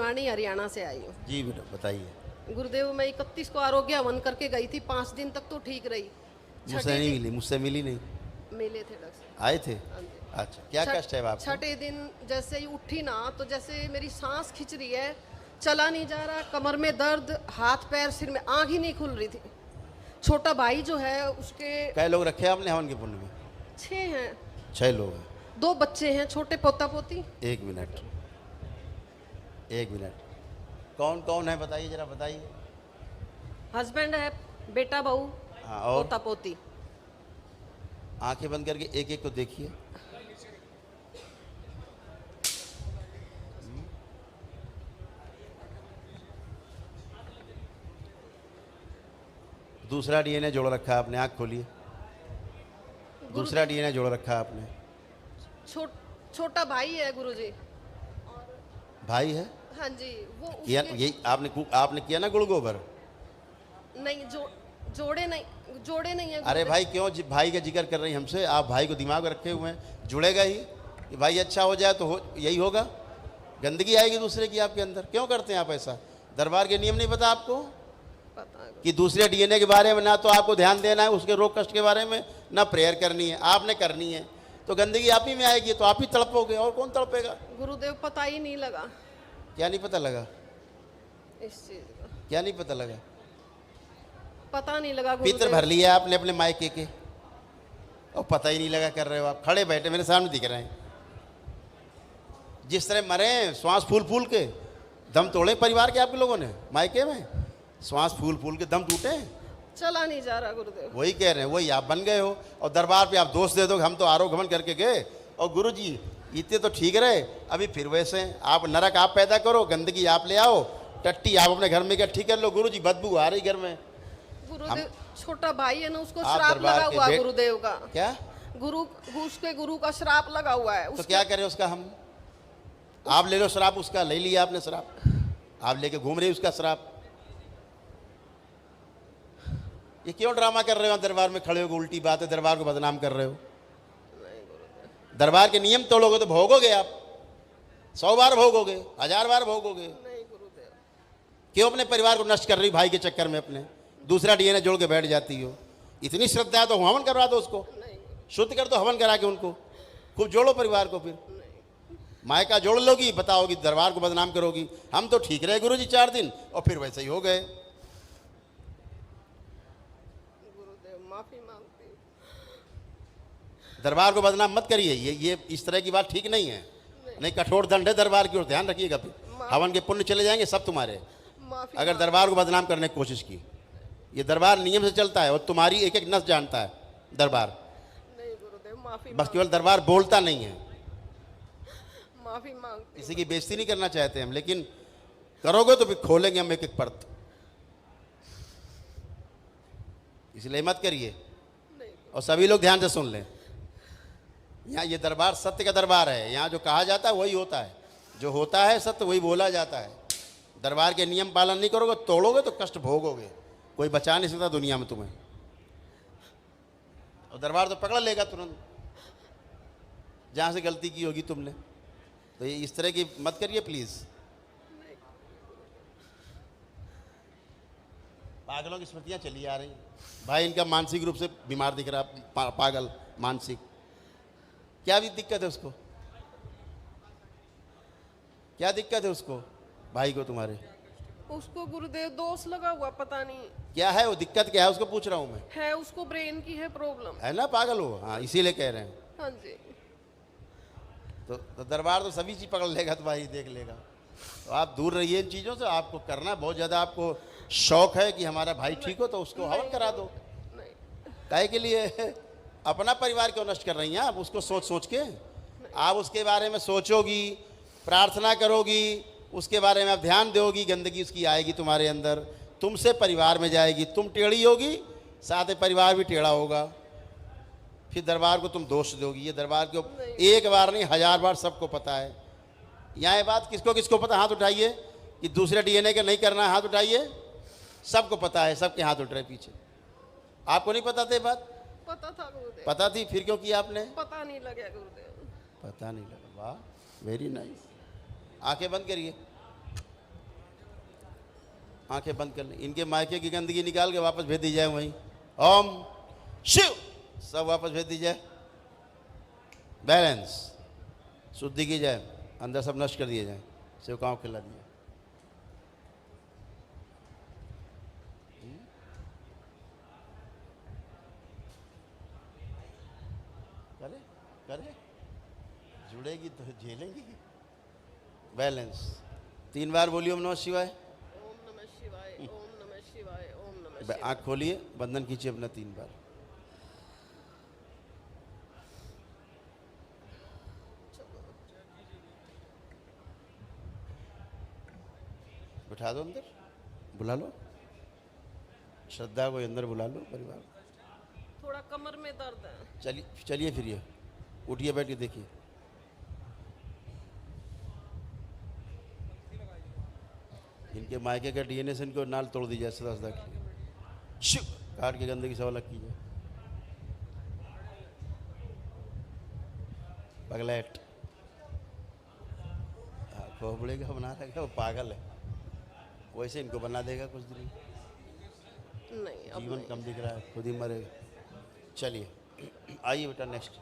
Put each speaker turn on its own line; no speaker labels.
भिवानी हरियाणा से आई हूँ।
जी बेटा बताइए।
गुरुदेव, मैं 31 को आरोग्य हवन करके गई थी, 5 दिन तक तो ठीक रही।
मुझसे
छठे
नहीं
दिन
मिली, मुझसे मिली नहीं।
मिले थे डॉक्टर।
आए थे?
हाँ जी।
अच्छा, क्या
छठ-
कष्ट है आपको?
छठे दिन जैसे ही उठी ना, तो जैसे मेरी सांस खिंच रही है, चला नहीं जा रहा, कमर में दर्द, हाथ पैर सिर में, आँख ही नहीं खुल रही थी। छोटा भाई जो है उसके
कै लोग रखे आपने हवन के पुण्य में?
6 हैं,
6 लोग हैं।
2 बच्चे हैं, छोटे पोता पोती।
एक मिनट, एक मिनट, कौन कौन है बताइए, जरा बताइए।
हस्बैंड है, बेटा बहू,
हाँ, और
पोता पोती।
आंखें बंद करके एक एक को देखिए। दूसरा डीएनए जोड़ रखा है आपने, आंख खोलिए। दूसरा डीएनए जोड़ रखा है आपने।
छोटा भाई है गुरुजी।
भाई है?
हाँ जी, वो
किया
उसके
यही आपने किया ना गुड़ गोबर?
नहीं, जोड़े नहीं है
अरे
गुरुदेव।
भाई क्यों भाई का जिक्र कर रही हैं हमसे? आप भाई को दिमाग में रखे हुए हैं, जुड़ेगा ही कि भाई अच्छा हो जाए तो यही होगा। गंदगी आएगी दूसरे की आपके अंदर। क्यों करते हैं आप ऐसा? दरबार के नियम नहीं पता आपको
पता है।
कि दूसरे डीएनए के बारे में ना तो आपको ध्यान देना है, उसके रोग कष्ट के बारे में ना प्रेयर करनी है, आपने करनी है। तो गंदगी आप ही में आएगी, तो आप ही तड़पोगे, और कौन तड़पेगा?
गुरुदेव, पता ही नहीं लगा
क्या नहीं पता लगा?
इस चीज का।
क्या नहीं पता लगा?
पता नहीं लगा
पितर
गुरुदेव।
भर लिया आपने अपने मायके के, और पता ही नहीं लगा कर रहे हो आप। खड़े बैठे मेरे सामने दिख रहे हैं, जिस तरह मरे श्वास फूल फूल के, दम तोड़े परिवार के आपके लोगों ने। मायके में श्वास फूल फूल के दम टूटे,
चला नहीं जा रहा गुरुदेव।
वही कह रहे हैं, वही आप बन गए हो। और दरबार पे आप दोष दे दो, हम तो आरोगमन करके गए और गुरुजी इतने तो ठीक रहे, अभी फिर वैसे हैं। आप नरक आप पैदा करो, गंदगी आप ले आओ, टट्टी आप अपने घर में क्या ठीक कर लो। गुरुजी बदबू आ रही घर में।
गुरुदेव, छोटा भाई है ना, उसको
आप
श्राप
दरबार
लगा
के
हुआ है
बेट-
गुरुदेव का।
क्या?
उसके गुरु का श्राप लगा हुआ है
तो क्या करें उसका हम? आप ले लो श्राप उसका, ले लिया आपने श्राप, आप लेके घूम रहे हो उसका श्राप। ये क्यों ड्रामा कर रहे हो? दरबार में खड़े हो, उल्टी बात है, दरबार को बदनाम कर रहे हो। दरबार के नियम तोड़ोगे तो भोगोगे आप, 100 बार भोगोगे, 1000 बार भोगोगे।
नहीं गुरुदेव।
क्यों अपने परिवार को नष्ट कर रही भाई के चक्कर में? अपने दूसरा डीएनए जोड़ के बैठ जाती हो। इतनी श्रद्धा है तो हवन करवा दो उसको,
नहीं
शुद्ध कर दो हवन करा के उनको। खूब जोड़ो परिवार को, फिर मायका जोड़ लोगी, बताओगी दरबार को बदनाम करोगी। हम तो ठीक रहे गुरुजी 4 दिन, और फिर वैसे ही हो गए।
गुरुदेव, माफी मांगती हूँ।
दरबार को बदनाम मत करिए, ये इस तरह की बात ठीक नहीं है। नहीं, कठोर दंड है दरबार की ओर, ध्यान रखिएगा। फिर हवन के पुण्य चले जाएंगे सब तुम्हारे,
माफी
अगर दरबार को बदनाम करने की कोशिश की। ये दरबार नियम से चलता है और तुम्हारी एक एक नस जानता है दरबार।
नहीं गुरुदेव,
बस केवल दरबार बोलता नहीं है।
माफी मांगती
किसी की बेइज्जती नहीं करना चाहते हम, लेकिन करोगे तो फिर खोलेंगे हम एक एक परत, इसलिए मत करिए।
नहीं।
और सभी लोग ध्यान से सुन लें, यहाँ ये दरबार सत्य का दरबार है। यहाँ जो कहा जाता है वही होता है, जो होता है सत्य वही बोला जाता है। दरबार के नियम पालन नहीं करोगे, तोड़ोगे तो कष्ट भोगोगे, कोई बचा नहीं सकता दुनिया में तुम्हें। और दरबार तो पकड़ लेगा तुरंत, जहाँ से गलती की होगी तुमने। तो ये इस तरह की मत करिए प्लीज़। पागलों की स्मृतियाँ चली आ रही। भाई इनका मानसिक रूप से बीमार दिख रहा, पागल मानसिक। क्या भी दिक्कत है उसको? क्या दिक्कत है उसको भाई को तुम्हारे?
उसको गुरुदेव दोष लगा हुआ, पता नहीं
क्या है वो दिक्कत, क्या है उसको पूछ रहा हूँ मैं।
है, उसको ब्रेन की है प्रॉब्लम।
है ना, पागल हो। हाँ, इसीलिए कह रहे हैं।
हाँ जी।
तो दरबार तो सभी चीज़ पकड़ लेगा, तुम्हारी देख लेगा। तो आप दूर रहिए इन चीज़ों से। आपको करना बहुत ज़्यादा, आपको शौक है कि हमारा भाई ठीक हो, तो उसको हवन करा दो।
नहीं।
काहे के लिए? अपना परिवार क्यों नष्ट कर रही हैं आप? उसको सोच सोच के आप उसके बारे में सोचोगी, प्रार्थना करोगी, उसके बारे में आप ध्यान दोगी, गंदगी उसकी आएगी तुम्हारे अंदर, तुमसे परिवार में जाएगी, तुम टेढ़ी होगी, साथ में परिवार भी टेढ़ा होगा। फिर दरबार को तुम दोष दोगी। ये दरबार को एक बार नहीं 1000 बार सबको पता है। यहाँ ये बात किसको किसको पता? हाथ उठाइए कि दूसरे डीएनए के नहीं करना है, हाथ उठाइए। सबको पता है, सबके हाथ उठ रहे पीछे। आपको नहीं पता था बात?
पता था गुरुदेव।
पता थी, फिर क्यों किया आपने?
पता नहीं लगा गुरुदेव।
पता नहीं लगा। वाह, वेरी नाइस। आंखें बंद करिए। आंखें बंद कर लें, इनके मायके की गंदगी निकाल के वापस भेज दी जाए वहीं। ओम शिव, सब वापस भेज दी जाए। बैलेंस, शुद्धि की जाए, अंदर सब नष्ट कर दिए जाए, सेवकाओं खिला दिए। करे करे, जुड़ेगी तो झेलेंगी। बैलेंस, 3 बार बोलिए ओम नमः शिवाय।
ओम नमः शिवाय, ओम नमः शिवाय, ओम नमः शिवाय।
आंख खोलिए, बंधन खींचिए अपना 3 बार। बिठा दो अंदर, बुला लो श्रद्धा को, अंदर बुला लो परिवार।
थोड़ा कमर में दर्द है।
चलिए चलिए फिरिए, उठिए, बैठ के देखिए। इनके मायके का डीएनए से इनको नाल तोड़ दीजिए सदा सदा के लिए। शिव, काट के गंदगी सब अलग कीजिए। पगलेट, खोपड़े का बना रहेगा, वो पागल है, वैसे इनको बना देगा कुछ दिन।
नहीं अब
जीवन
नहीं।
कम दिख रहा है, खुद ही मरेगा। चलिए आइए बेटा नेक्स्ट।